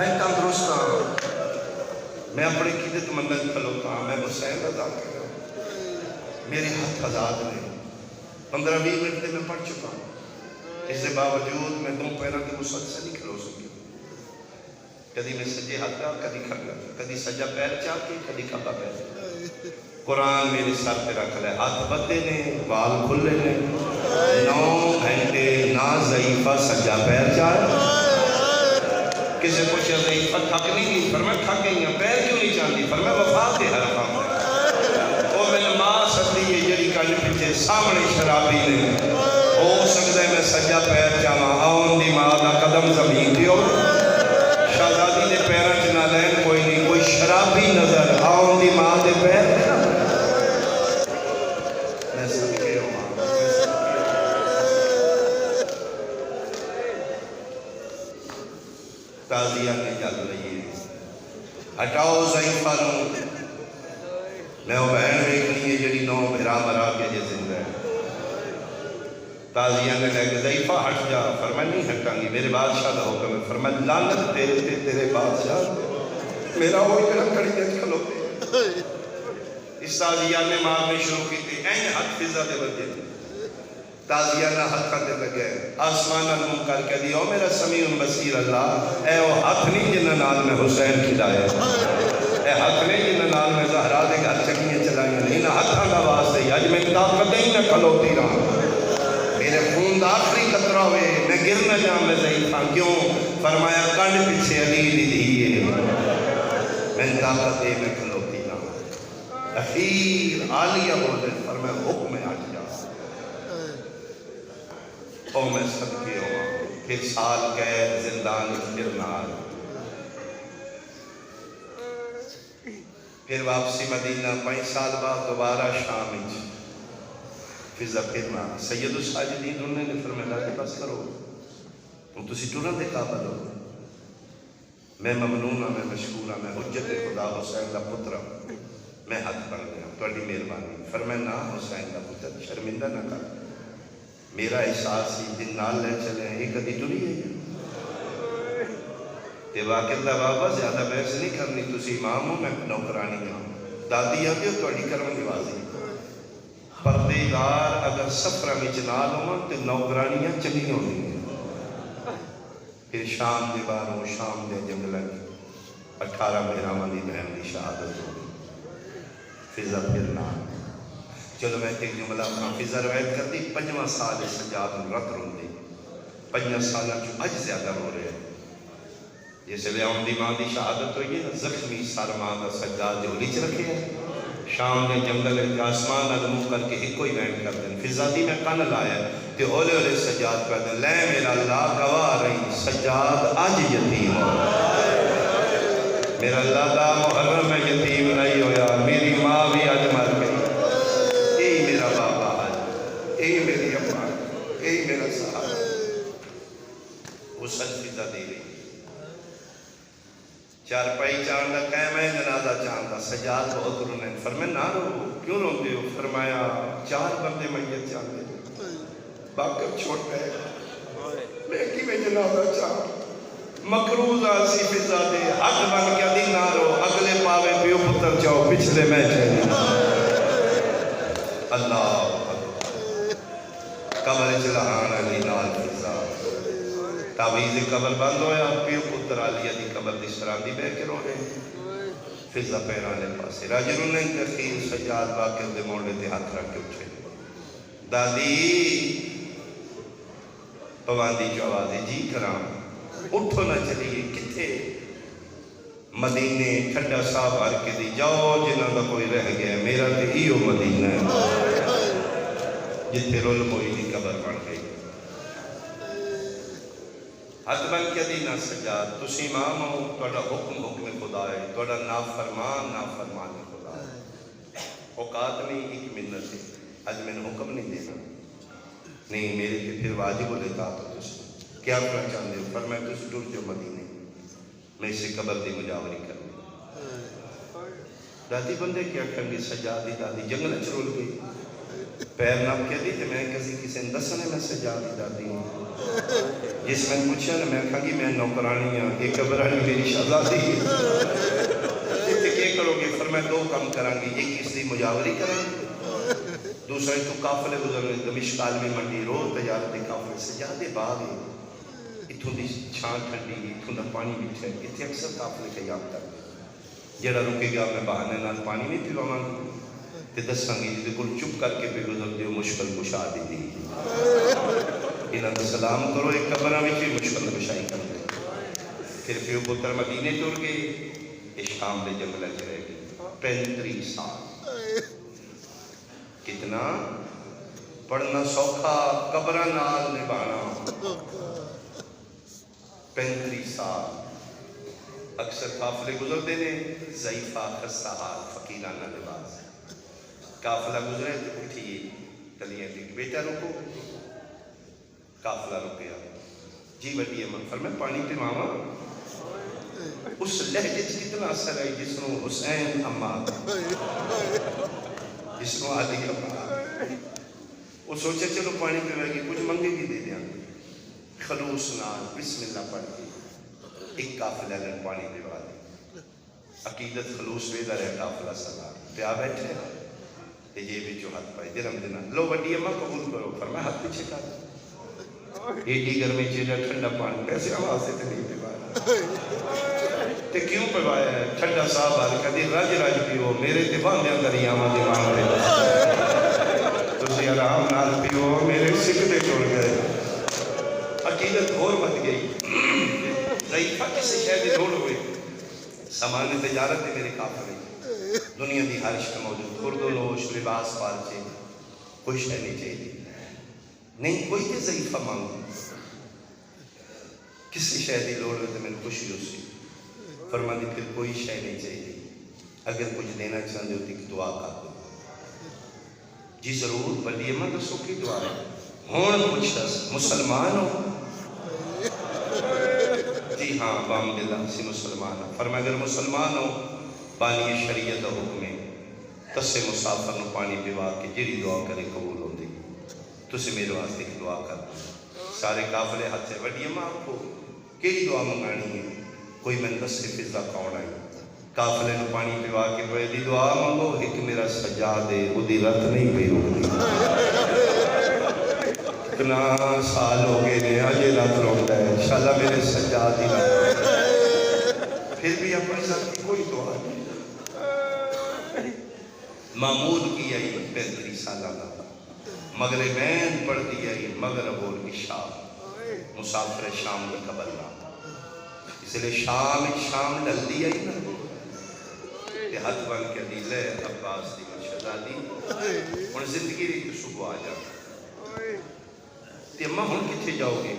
میں تندرست ہوں، میں اپنے قیدت منت کھلوتا ہوں، میں حسین ادا کر رہا ہوں، میرے ہاتھ آزاد نے 15-20 منٹ میں پڑھ چکا ہوں، اس کے باوجود میں دو پیروں کے مسلسل نہیں کھلو سکی، کدی میں سجے ہاتھ کا کدی کھڑا، کدی سجا پیر چاہ کے کدی کھبا پیر۔ قرآن میرے سر پہ رکھ لے، ہاتھ بدے نے، وال کھلے نے، 9 گھنٹے نہ ضعیفہ سجا پیر چاہے۔ کسی پوچھا ضعیفہ تھک نہیں گئی، فرمایا تھک گئی ہیں، پیر کیوں نہیں چاہتی؟ فرمایا وفا دے ہر کام ہے۔ وہ میں نماز سدی ہے جڑی کل پیچھے سامنے شرابی نے، ہو سکتا ہے میں سجا پیر چاہاں، آن دی ماں دا قدم زمین دیو، شہزادی دے پیروں چ نہ لین کوئی نہیں، کوئی شرابی نظر آن دی ماں دے پیر میں صدقے ہوں، تازیہ کے جل رہی ہے، ہٹاؤ ضعیفہ نو، میں وہ بہن ویکھنی ہے جڑی 9 بھرا مرا کے جے زندہ ہے۔ تازیہ نے کہا کہ ضعیفہ ہٹ جا، فرمایا نہیں ہٹاں گی، میرے بادشاہ دا حکم ہے، فرمایا لعنت تیرے تے تیرے بادشاہ میرا وہی میرا کڑی جت کھلوتے۔ اس تازیہ نے مارنے شروع کی تھی، این حد فضا دے وجہ تازیہ نہ ہاتھ دے لگے، آسمان المن کر کے دی، او میرا سمیع بصیر اللہ، اے وہ ہاتھ نہیں جنہ نال میں حسین کھلائے، اے ہاتھ نہیں جنہ نال میں زہرا دے گھر چکیاں چلائیں، نہیں نہ ہاتھاں دا واسطے اج میں طاقت ہی نہ کھلوتی رہا، میرے خون دا آخری قطرہ ہوئے، میں گر نہ جاؤں میں ضعیفاں، کیوں؟ فرمایا کنڈ پیچھے علی دی دھیے، میں طاقت دے میں کھلوتی رہا، اخیر عالیہ بولے، فرمایا حکم ہٹ جا، او میں صدقے ہوں، پھر سال قید زندان گرنار، پھر واپسی مدینہ 5 سال بعد دوبارہ شام وچ فضا پھرنا، سید الساجدین انہوں نے فرمایا کہ بس کرو، تسی ٹرن دے قابل ہو، میں ممنون ہوں، میں مشکور ہوں، میں حجت خدا حسین دا پتر ہوں، میں حد بن گیا، تہاڈی مہربانی، فرمایا نہ حسین دا پتر شرمندہ نہ کر، میرا احساس ہی دن نال لے چلے ہیں، یہ کدی ٹری ہے کہ واقعہ دا بابا زیادہ بحث نہیں کرنی، تسی امام ہو میں نوکرانی ہوں، دادی آتی ہو تہاڈی کرم نوازی، پردے دار اگر سفرہ میں جنال ہوں تو نوکرانیاں چلی ہوتی ہیں، پھر شام دے باروں شام دے جنگلن 18 مہراں دی بہن دی شہادت ہوگی، فضا پھرنا، چلو میں ایک جملہ اپنا فضا روایت کر دی، 5واں سال سجاد رت رون دی، 5 سالہ جو اج زیادہ ہو رہے ہیں، جیسے لے آن دی ماں دی شہادت ہوئی ہے، زخمی سار ماں دا سجاد جو لیچ رکھے ہیں، شام نے جنگل آسمان علموں کر کے ایک کوئی وینٹ کر دیں، فضا دی میں کن لایا کہ اولے اولے سجاد کر دیں، لے میرا اللہ گواہ رہی سجاد آج یتیم ہو، میرا اللہ دا محرم میں یتیم نہیں ہویا، میری ماں بھی آج مر گئی، یہی میرا بابا آج، یہی میری اماں، یہی میرا صاحب، وہ سج فضا دی رہی، چار پائی چاندہ قائم ہے جنازہ چاندہ، سجاد بہت رونے، فرمایا نہ رو، کیوں روندے ہو؟ فرمایا 4 بندے میت چاندے، باقی چھوٹ گئے، میں کی میں جنازہ چاند، مقروض آسی فضا دے، حق بن کے دی نہ رو، اگلے پاوے پیو پتر جاؤ، پچھلے میں چاہیے، اللہ قبر جلہان علی نال فضا، تعویز قبر بند ہویا، پیو پتر علیہ دی قبر دی سراندی بے کے رو رہے، فضا پیرانے پاسے، راجر انہیں تخیر سجاد باقر دے موڑے دے ہاتھ رکھ کے اٹھے، دادی پواندی جو آوازی جی کرام، اٹھو نہ چلیے کتھے، مدینے ٹھنڈا صاحب آر کے دی، جاؤ جنہ دا کوئی رہ گیا، میرا تے ایو مدینہ ہے، جتھے رول موئی دی قبر بڑھ گئی، حد بن کے دی نہ سجاد، تسی امام ہو، توڑا حکم خدا ہے، توڑا نافرمان خدا ہے، اوقات نہیں ایک منت ہے، آج میں نے حکم نہیں دینا، نہیں میرے کے پھر واجب ہو لیتا تو تسی، کیا کرنا چاہتے ہو؟ فرمایا تسی ٹور جو مدینے، میں اسے قبر دی مجاوری کرنی، دادی بندے کیا کرنی، سجادی دادی جنگل چرول گئی، پیر نام کیا دی کہ میں کسی نے دسنے میں سجادی دادی ہوں، جس میں پوچھا نا میں کہا کہ میں نوکرانی ہاں، یہ قبرانی میری شہزادی ہے، اتنے کیا کرو گے؟ فرمایا دو کام کریں گے، ایک اس کی مجاوری کریں گے، دوسرا تو قافلے گزرنے دمشق عالمی منڈی روز تجارت قافلے سجادے باغ ہے، اتھوں دی چھان ٹھنڈی، اتھوں دا پانی میٹھا ہے، اتنے اکثر قافلے قیام کرتے جڑا رکے گا میں بہانے نال پانی نہیں پیواں گا تے دساں گی جے کول چپ کر کے پہ گزرتے ہو مشکل کشا دی دی انہاں دا سلام کرو، ایک قبراں وچ بھی مشکل کشائی کرتے پھر پیو پتر مدینے ٹر گئے، یہ شام دے جنگل وچ رہ گئے 35 سال۔ کتنا پڑھنا سوکھا، قبراں نال نبھانا 35 سال۔ اکثر قافلے گزرتے ہیں، ضعیفہ خستہ حال فقیرانہ لباس، قافلہ گزرے تو اٹھیے تلیاں ٹک بیٹا رکو، قافلہ رک گیا، جی وڈی اماں فرمایا پانی پلاواں، اس لہجے کتنا اثر ہے جس کو حسین اماں جس کو علی اماں وہ سوچے چلو پانی پلائے گی، کچھ منگے گی دے دیا، خلوص نال بسم اللہ پڑھ کے ایک قافلہ لن پانی پلوا دے، عقیدت خلوص ویدہ رہے قافلہ سلام پیا بیٹھے تے یہ بھی جو ہاتھ پائے جرم دینا لو وڈی اماں قبول کرو، فرمایا ہاتھ پیچھے کر ایڈی گرمی چیزا ٹھنڈا پانی پیسے آواز سے نہیں پلوایا تے کیوں پلوایا ہے؟ ٹھنڈا صاحب آل کدی رج رج پیو میرے دیوان دے اندر یاما دیوان دے تسی آرام نال پیو میرے سکھ دے ٹوڑ گئے، عقیدت اور بڑھ گئی، ضعیفہ کسی شہر دی روڑ ہوئے، سامان تجارت ہے میرے قافلے دنیا دی ہر شے موجود، خرد و نوش لباس پارچے کوئی شے نہیں چاہیے، نہیں کوئی تے ضعیفہ مانگو کسی شے دی لوڑ ہوئے تو میں خوشی ہو سی، فرما دی پھر کوئی شے نہیں چاہیے، اگر کچھ دینا چاہتے ہوتی کہ دعا کر دو، جی ضرور بلی اماں دسو کی دعا ہے، ہون پوچھتا مسلمان ہو؟ جی ہاں بام دلہ سی مسلمان ہو، فرما اگر مسلمان ہو پانی شریعت حکم ہے تسے مسافر نو پانی پیوا کے جیڑی دعا کرے قبول ہوندی، تسی میرے واسطے کی دعا کر سارے قافلے ہاتھ سے وڈی اماں آپ کو کیڑی دعا منگانی ہے؟ کوئی میں دس حفظہ کون آئی قافلے نو پانی پیوا کے پہلی دعا منگو ایک میرا سجاد ہے وہ دی رت نہیں پہ روک دی، اتنا سال ہو گئے نے آج یہ رات روکتا ہے انشاءاللہ میرے سجاد ہی رات پھر بھی اپنی ذات کی کوئی دعا نہیں، معمول کی آئی 35 سالہ مغربین پڑھ دی آئی مغرب اور عشاء مسافر شام کی قبر نہ اس لئے شام ڈل دی آئی نا تے ہاتھ بن کے دی لے عباس دی شہزادی اور زندگی ری تو صبح آ جا تے اماں ہون کتھے جاؤ گے؟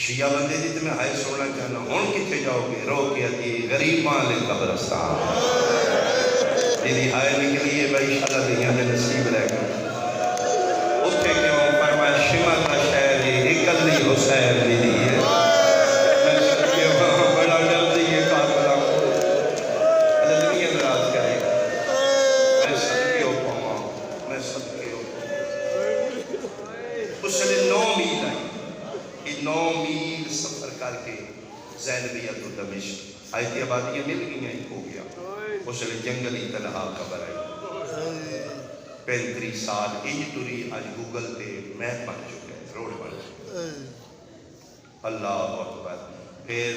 شیعہ بندے دی تمہیں ہائے سونا چاہنا ہون کتھے جاؤ گے؟ رو کے دی غریبان لے قبرستان تیری ہائے نکلی ہے بھائی شاءاللہ دنیا میں نصیب رہ گا اتھے کیوں فرمایا شمر کا شہر ہے اکلی حسین بھی دیئے میں سکتے وہاں بڑا جلدی یہ قاتلہ اللہ دنیا دراز کرے میں سکتے ہو پاؤں میں سکتے ہو اس نے 9 میل آئی یہ 9 میل سفر کر کے زینبیت و دمشق آیتی آبادیاں مل گئی ہیں ہو گیا اس نے جنگلی تنہا قبر آئی 35 سال ٹری آج گوگل پہ میپ بن چکے ہیں روڈ بن چکے اللہ اکبر پھر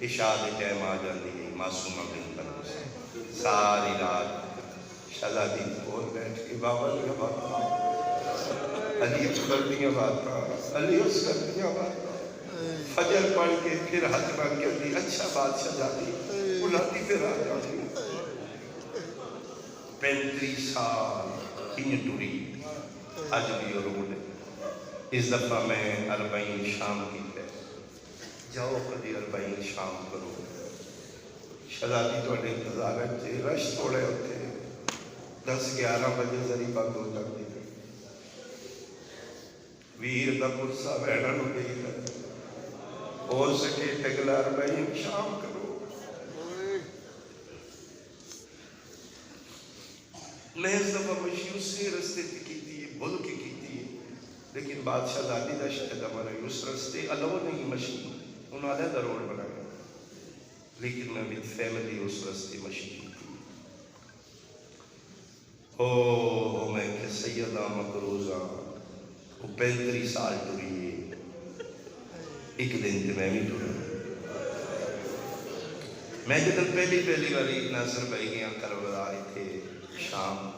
عشاء کے ٹائم آ جاتی ہے معصومہ بن کر ساری رات شہزادی بول بیٹھ کے بابا نے بات علی اکبر دیا بات علی اکبر دیا بات فجر پڑھ کے پھر ہاتھ بن کے دی اچھا بات شہزادی بلاتی پھر آ جاتی 35 سال ہی ٹوری آج بھی روڈ اس دفعہ میں 40 شام کی پہ جاؤ کدی 40 شام کرو شہزادی تو انتظار ہے رش تھوڑے ہوتے 10-11 بجے ذریعہ بند ہو جاتی تھی ویر دا پرسا بہنا نو گئی ہے ہو سکے تگلا 40 شام کرو میں اس دفعہ مشیو سے رستے کی تھی بھول کے کی تھی لیکن بادشاہ زادی دا شہدہ بنا اس رستے الو نہیں مشی انہوں علیحدہ روڈ بنایا، لیکن میں وچ فیملی اس رستے مشی کی او میں کہ سیدہ مقروضہ وہ 35 سال ٹری ہے، ایک دن تے میں بھی ٹرا میں جدن پہلی باری ناصر بھائی گیا کربلا تھے شام،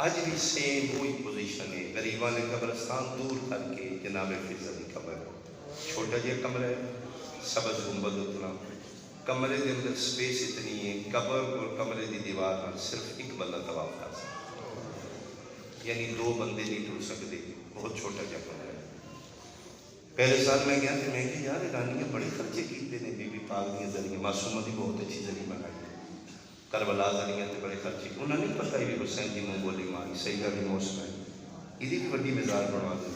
آج بھی سیم وہی پوزیشن ہے، غریبان قبرستان دور کر کے جناب فضل کی قبر چھوٹا جہا کمرہ ہے، سبز گنبد اتنا، کمرے کے اندر سپیس اتنی ہے، قبر اور کمرے کی دیوار پر صرف ایک بندہ طواف کر سکتا، یعنی 2 بندے نہیں ٹر سکتے، بہت چھوٹا جہا کمرہ ہے۔ پہلے سال میں گیا تھا، میں کہ یار ایرانی نے بڑے خرچے کیتے نے، بی بی پاک دیا ذریعے معصومہ دی بہت اچھی ذریعے بنائی، کربلا ذریعے تے بڑے خرچے، انہوں نے نہیں پتہ ہی بھی حسین دی منہ بولی ماری سیدہ دی موسم ہے، یہ بھی بڑی مزار بنوا دی،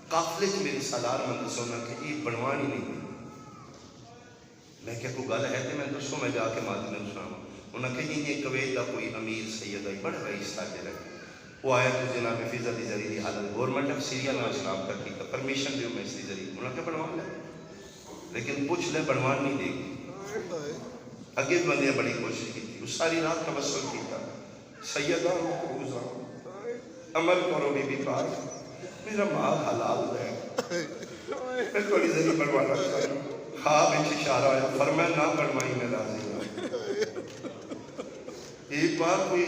قافلے چ میری سالار من دسونا کہ یہ بنوانی نہیں دی، میں کیا کوئی گل ہے تو میں دسو، میں جا کے مادی نے سناؤں، انہوں نے کہ یہ کویت دا کوئی امیر سیدہ ہی بڑا رئیس تاجر ہے، وہ آیا تو جناب فضل دی ذریعے دی حالت گورنمنٹ آف سیریا نہ اسلام کا کی پرمیشن دیو میں اس دی ذریعے، انہوں نے بنوا لے، لیکن پوچھ لے بنوان نہیں دے گی، اگے بندے بڑی کوشش کی تھی، اس ساری رات توسل کیتا، سیدہ مقروضہ عمل کرو بی بی پاک، میرا مال حلال ہے، میں تھوڑی ذریعے بنوانا چاہتا ہوں، خواب ایک اشارہ آیا، فرمایا نہ بنوائی میں راضی ہوں، ایک بار کوئی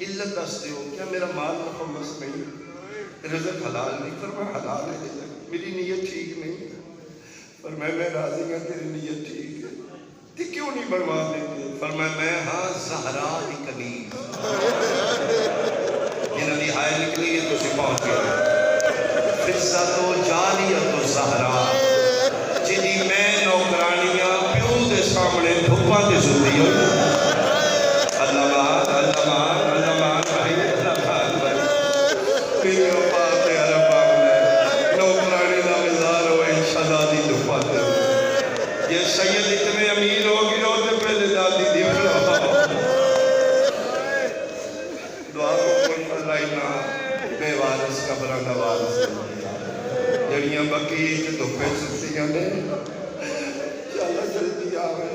علت دستے ہو کیا میرا مال مخمص نہیں، رزق حلال نہیں، فرمایا حلال ہے رزق، میری نیت ٹھیک نہیں، فرمایا میں راضی ہوں تیری نیت ٹھیک ہے، تی کیوں نہیں بنوا دیتے، فرمایا میں ہاں زہرا دی کنیز، جنہوں نے آئے نکلی ہے تو سے پہنچ گئے، فضت و جاریت و زہرا، جنہی میں نوکرانیاں پیو دے سامنے دھپا دے سنتی ہوں، اللہ مان بھائی، اللہ مان بھائی، پیو پاتے عرب آمنے، نوکرانی دا مزار ہوئے شہزادی دھپا دے، یہ سید اتنے امیر ہو گئے ہوتے پہلے دادی دی بلا، دعا کو کن اللہ اینا بے وارث قبران وارث جڑیاں بقیت دھپے سکتیاں نے، چالا جلدی آوے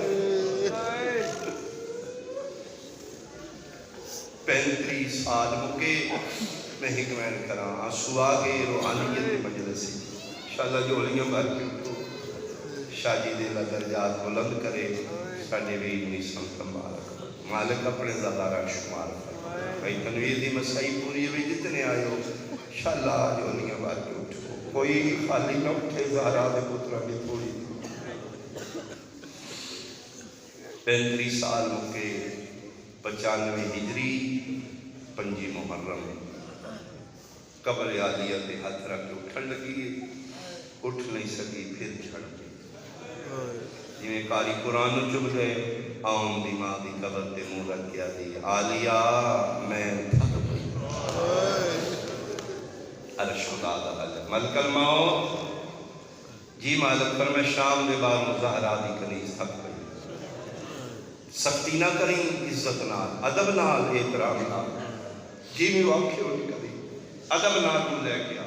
35 سال مکے میں حکمین کراں آنسو آگے روحانیت مجلسی انشاءاللہ جو علیہ بار کے اٹھو شاہی دے درجات بلند کرے ساڑھے بھی ابنی سمت مبارک مالک اپنے زدارہ شمار بھائی تنویر دی مسائی پوری ہوئی جتنے آئے ہو انشاءاللہ جو علیہ بار کے اٹھو کوئی خالی نہ اٹھے زہرا دے پترہ بھی پوری 35 سال مکے 95 ہجری 5 محرم قبر عالیہ تے ہاتھ رکھ کے اٹھن لگی اٹھ نہیں سکی پھر چھڑ گئی جنہیں قاری قرآن چب گئے آؤں دی ماں دی قبر تے منہ رکھ کیا دی عالیہ میں تھک گئی عرش خدا دا حل ملک الموت جی مالک پر میں شام دے بار مظاہرہ دی کنیز تھک گئی سختی نہ کریں عزت نال ادب نال احترام نال جی میں واقع ہوئی کبھی ادب نال کو لے گیا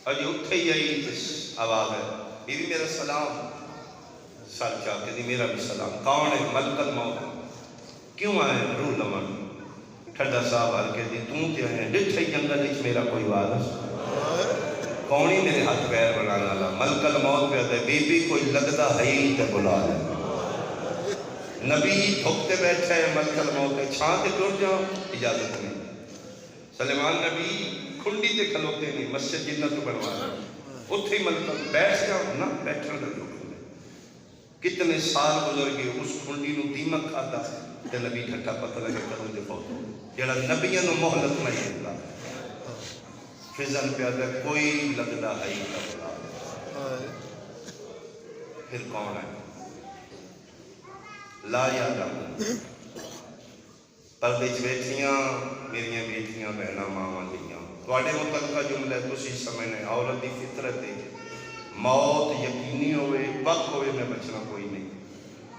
اجی اٹھے ہی آئی جس آواز ہے بی بی میرا سلام سر چاہتے نہیں میرا بھی سلام کون ہے ملک الموت کیوں آئے روح لمن ٹھڈا صاحب ہر کے دی توں تے ہیں ڈٹھے جنگل وچ میرا کوئی وارث کون ہی میرے ہاتھ پیر بنانا لا ملک الموت پہ آتا ہے بی بی کوئی لگتا ہے ہی تے بلا لے نبی دھکتے بیٹھے ہیں ملک الموت ہے چھانتے ٹوٹ جاؤ اجازت نہیں سلیمان نبی کھنڈی تے کھلوتے نہیں مسجد جنہ تو بنوا اتھے ملک بیٹھ جاؤ نہ بیٹھنا دے کتنے سال گزر گئے اس کھنڈی نو دیمک کھاتا تے نبی ٹھٹا پتہ لگے کرو دے فوت جڑا نبیاں نو محلت نہیں ہوتا فضل پہ آتا کوئی لگتا ہے ہی کرنا پھر کون ہے لا یاد پردے چ بیٹھیاں میریاں بیٹیاں بہناں ماواں دیاں تواڈے متعلقہ جملہ تسی سمجھنے عورت دی فطرت ہے موت یقینی ہوئے وقت ہوئے میں بچنا کوئی نہیں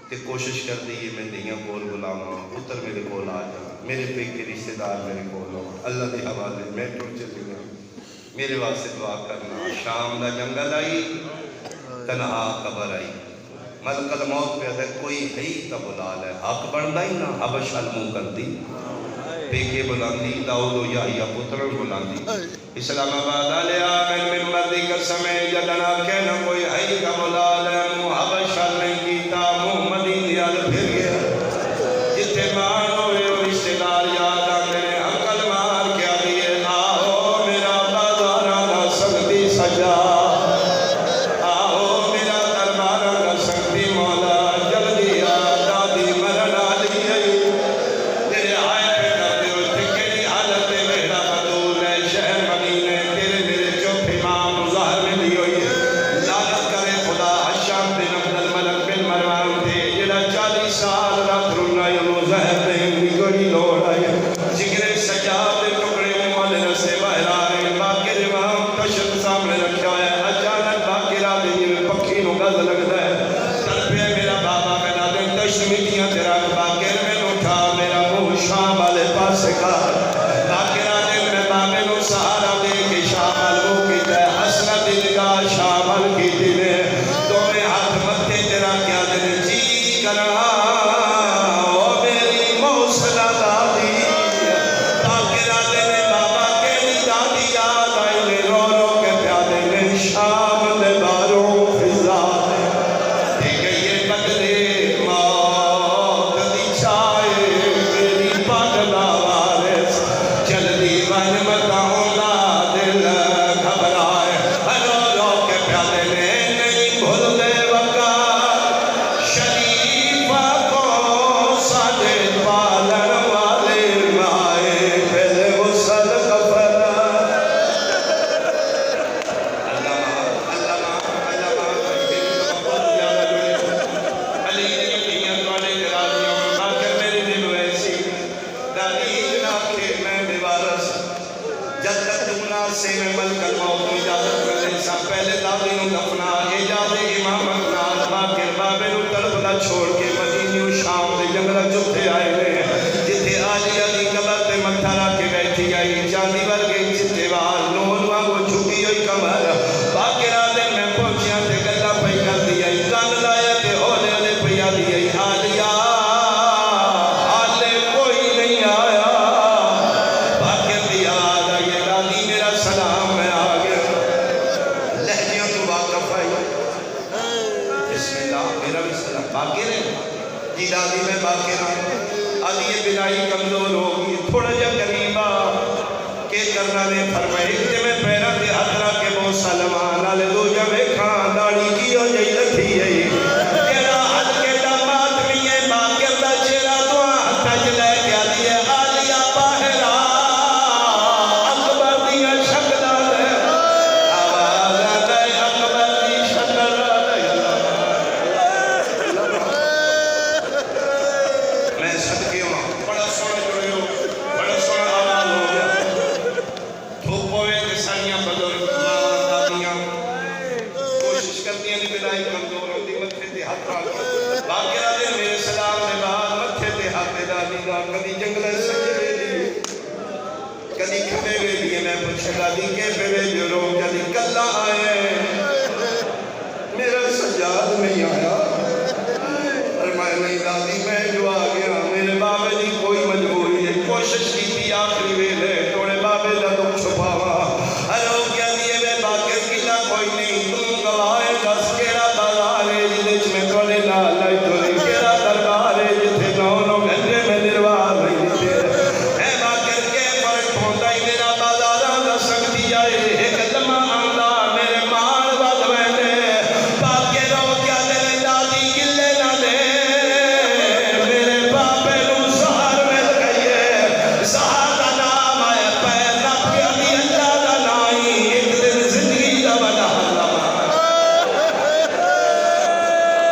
تے کوشش کر دی ہے میں دیاں کول بلاواں پتر میرے کول آ جا میرے پیکے رشتہ دار میرے کول ہو اللہ دے حوالے میں ٹر چلی گیا میرے واسطے دعا کرنا. شام دا جنگل آئی تنہا قبر آئی ملک الموت پہ اگر کوئی ہے تا بلا لے حق بڑھنا ہی نا حبش المو کر دی پیکے بلاندی داؤد و یحییٰ پترن بلاندی اسلام آباد آلیا میں ممبر دی قسم جدنا کہنا کوئی ہے کا بلا لے مو حبش المو کیتا محمدی دیال پھر گیا جتے مان ہوئے اور رشتہ دار یاد آتے ہیں عقل مار کیا دیئے آہو میرا بازارہ نہ سکتی سجا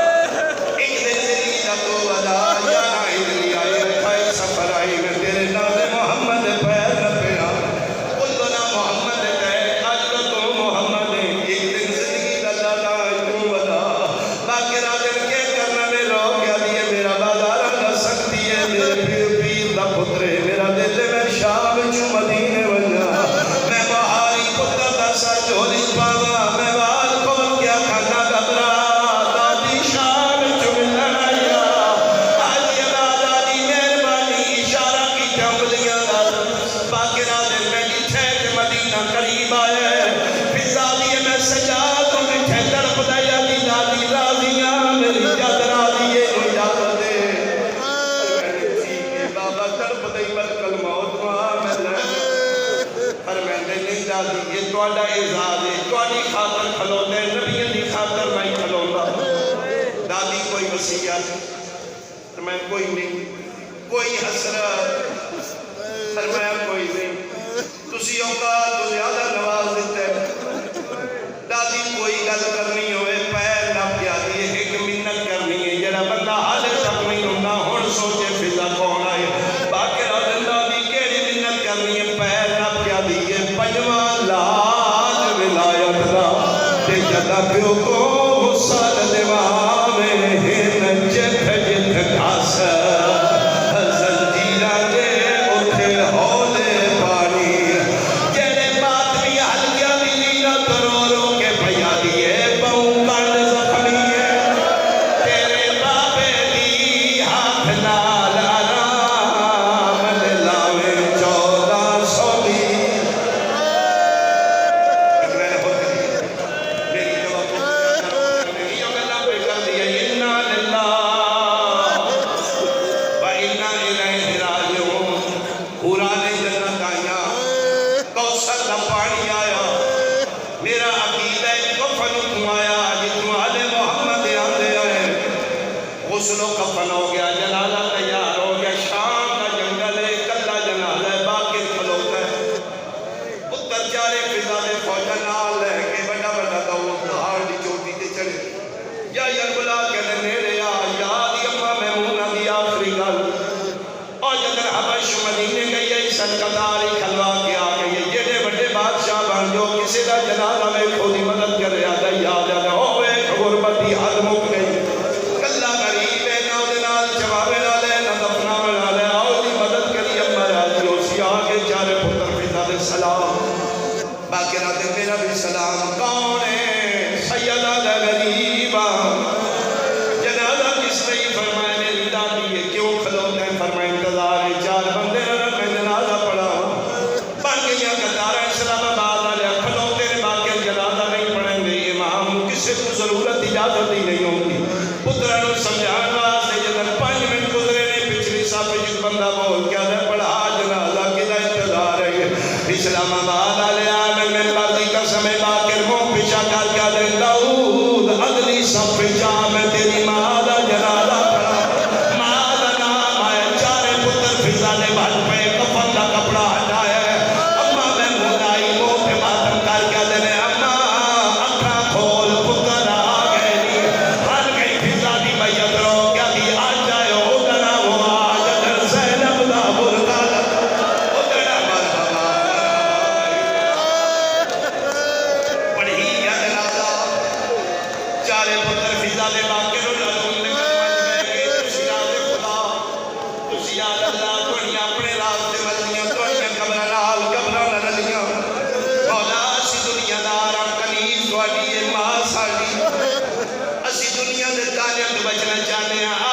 ایک دن کوئی وصیت؟ فرمایا کوئی نہیں. کوئی حسرت؟ فرمایا کوئی نہیں. تسی اوقات تو زیادہ نواز دیتے. دادی کوئی گل کرنی ہوئے پیر نہ پیا دیے ایک منت کرنی ہے جڑا بندہ حال تک نہیں ہونا ہن سوچے فضا کون آئے. باقی دادی کیڑی منت کرنی ہے پیر نہ پیا دیے. پنجواں لاج ولایت دا تے جدا پیو کو غسل دیوا میں ہن جت جت گھاس زنجیرہ دے اٹھے ہولے پانی جڑے ماتمی ہلکیاں دی نیرت رو رو کے بھیا دیے بہو کنڈ زخمی ہے تیرے بابے دی ہاتھ نال آرام لاوے 1400 دی. میں نے خود کہی میری جواب یہ گلا پہ کر دیا انا للہ و انا الیہ راجعون. قرآن جنت آیا کوثر کا پانی آیا میرا عقیدہ کفن تو آیا جتوں آل محمد آندے آئے. غسل و کفن ہو گیا جنازہ تیار ہو گیا. شام کا جنگل ہے کلا جنازہ ہے باقر کھلوتا ہے. پتر چارے فضا دے فوجا نال لے کے بڑا بڑا دور پہاڑ دی چوٹی تے چڑھے. یا بلا کے نیڑے آ یاد اماں میمونہ دی آخری گل اور جدر حبش مدینے گئی ہے صدقداری کھلوا کے آ گئی ہے. جڑے بڑے بادشاہ بن جو کسی دا جنازہ میں خودی مدد کر رہا تھا یاد آتا ہوئے غربت دی حد مک گئی. کلا غریب ہے نہ دے نال جوابے والے نہ دفنا والے آؤ دی مدد کری اماں راضی ہو سی آگے چارے پتر فضا دے سلام. باقی رات میرا بھی سلام. کون ہے سیدہ دا غریبہ جنازہ کس نے فرمایا میری دادی ہے. کیوں کھلوتے ہیں؟ فرمایا انتظار ہے 4 بندے رہا میں جنازہ پڑھا بن گئی قطار اسلام آباد والے کھلوتے نے باقی جنازہ نہیں پڑھیں گے. امام کسی کو ضرورت اجازت ہی نہیں ہوگی. پترا نو سمجھان واسطے جدن 5 منٹ گزرے نے پچھلی صاحب جس بندہ بول کیا ہے پڑھا جنازہ کدا انتظار ہے. اسلام آباد والے آمن میں بازی کا سمے باقر منہ پیچھا کر کے دے داؤد اگلی صف جا میں تیری ماں دا جنازہ پڑھا. ماں دا نام آئے چارے پتر فضا نے بھٹ پہ کفن دا کپڑا ہٹایا ہے. اماں میں مدائی منہ پہ ماتم کر کے دے اماں اکھاں کھول پتر آ گئے نہیں. ہر گئی فضا دی میت رو کیا دی آج جائے ادھر وہ آج ادھر زینب دا برقع ادھر مرحبا پڑھی یا جنازہ. چارے پتر فضا دے باقی رو لازم نے کلمہ جمعے گئے تسی راز خدا تسی یاد اللہ تھوڑی اپنے راستے ملنیاں تھوڑی قبرہ نال قبرہ نہ رلیاں. مولا اسی دنیا دار کنیز تھوڑی ماں ساڑی اسی دنیا دے تانے تو بچنا چاہنے ہیں.